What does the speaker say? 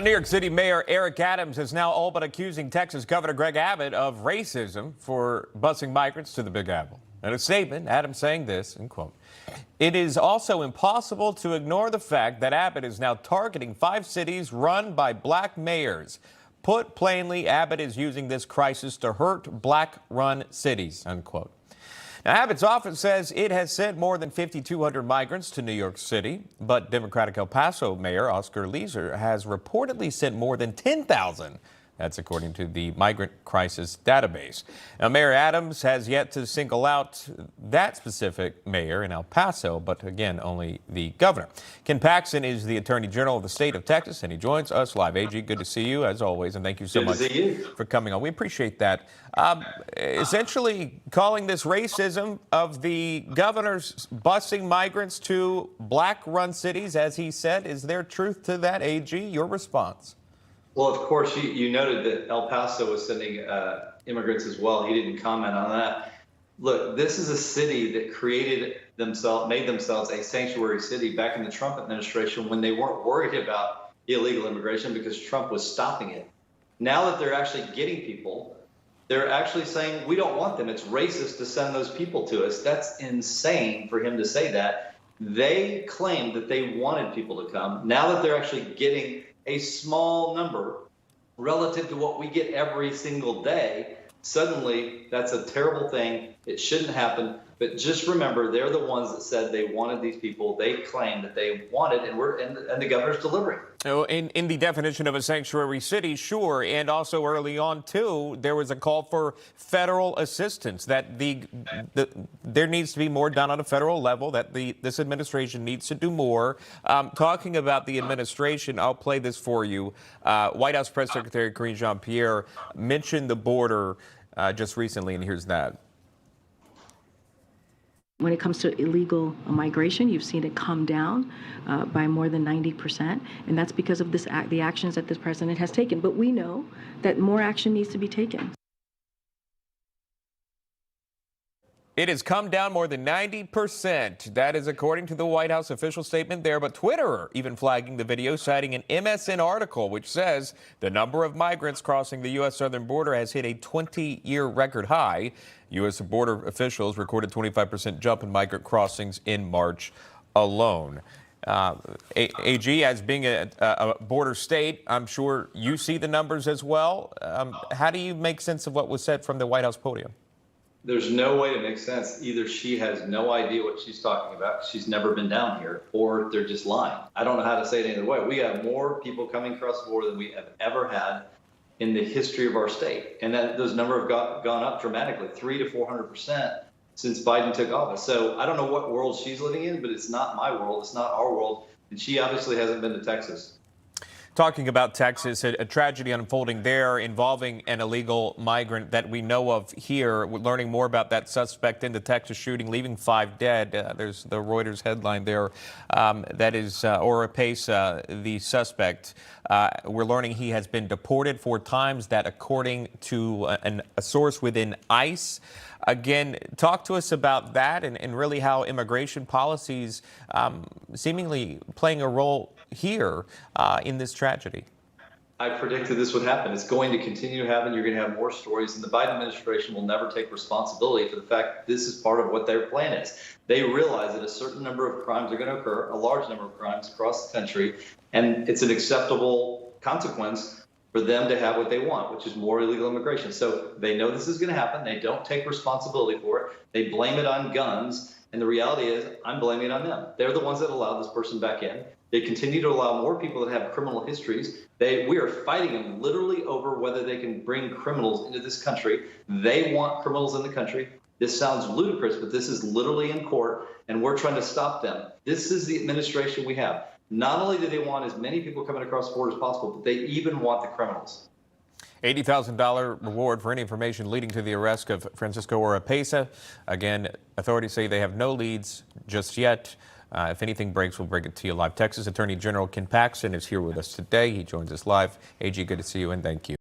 New York City Mayor Eric Adams is now all but accusing Texas Governor Greg Abbott of racism for busing migrants to the Big Apple. In a statement, Adams saying this, and quote, "It is also impossible to ignore the fact that Abbott is now targeting 5 cities run by black mayors. Put plainly, Abbott is using this crisis to hurt black-run cities," unquote. Now, Abbott's office says it has sent more than 5,200 migrants to New York City, but Democratic El Paso Mayor Oscar Leeser has reportedly sent more than 10,000. That's according to the Migrant Crisis Database. Now, Mayor Adams has yet to single out that specific mayor in El Paso, but again, only the governor. Ken Paxton is the Attorney General of the state of Texas, and he joins us live. AG, good to see you as always, and thank you so much for coming on. We appreciate that. Essentially calling this racism of the governor's busing migrants to black-run cities, as he said. Is there truth to that, AG? Your response? Well, of course, you noted that El Paso was sending immigrants as well. He didn't comment on that. Look, this is a city that made themselves a sanctuary city back in the Trump administration when they weren't worried about illegal immigration because Trump was stopping it. Now that they're actually getting people, they're actually saying, we don't want them. It's racist to send those people to us. That's insane for him to say that. They claimed that they wanted people to come. Now that they're actually getting a small number relative to what we get every single day, suddenly that's a terrible thing. It shouldn't happen. But just remember, they're the ones that said they wanted these people. They claimed that they wanted, and the governor's delivering. Oh, in the definition of a sanctuary city, sure, and also early on, too, there was a call for federal assistance, that there needs to be more done on a federal level, that this administration needs to do more. Talking about the administration, I'll play this for you. White House Press Secretary Karine Jean-Pierre mentioned the border just recently, and here's that. When it comes to illegal migration, you've seen it come down by more than 90%, and that's because of the actions that this president has taken. But we know that more action needs to be taken. It has come down more than 90%. That is according to the White House official statement there. But Twitter even flagging the video, citing an MSN article which says the number of migrants crossing the U.S. southern border has hit a 20-year record high. U.S. border officials recorded 25% jump in migrant crossings in March alone. AG, as being a border state, I'm sure you see the numbers as well. How do you make sense of what was said from the White House podium? There's no way to make sense. Either she has no idea what she's talking about, she's never been down here, or they're just lying. I don't know how to say it any other way. We have more people coming across the border than we have ever had in the history of our state. And those numbers have gone up dramatically, 300 to 400% since Biden took office. So I don't know what world she's living in, but it's not my world. It's not our world. And she obviously hasn't been to Texas. Talking about Texas, a tragedy unfolding there involving an illegal migrant that we know of here. We're learning more about that suspect in the Texas shooting, leaving 5 dead. There's the Reuters headline there. That is Ora Pace, the suspect. We're learning he has been deported 4 times, that according to a source within ICE. Again, talk to us about that and really how immigration policies seemingly playing a role here in this tragedy. I predicted this would happen. It's going to continue to happen. You're going to have more stories, and the Biden administration will never take responsibility for the fact this is part of what their plan is. They realize that a certain number of crimes are going to occur, a large number of crimes across the country, and it's an acceptable consequence for them to have what they want, which is more illegal immigration. So they know this is going to happen. They don't take responsibility for it. They blame it on guns. And the reality is, I'm blaming it on them. They're the ones that allowed this person back in. They continue to allow more people that have criminal histories. We are fighting them literally over whether they can bring criminals into this country. They want criminals in the country. This sounds ludicrous, but this is literally in court, and we're trying to stop them. This is the administration we have. Not only do they want as many people coming across the border as possible, but they even want the criminals. $80,000 reward for any information leading to the arrest of Francisco Oropesa. Again, authorities say they have no leads just yet. If anything breaks, we'll bring it to you live. Texas Attorney General Ken Paxton is here with us today. He joins us live. AG, good to see you, and thank you.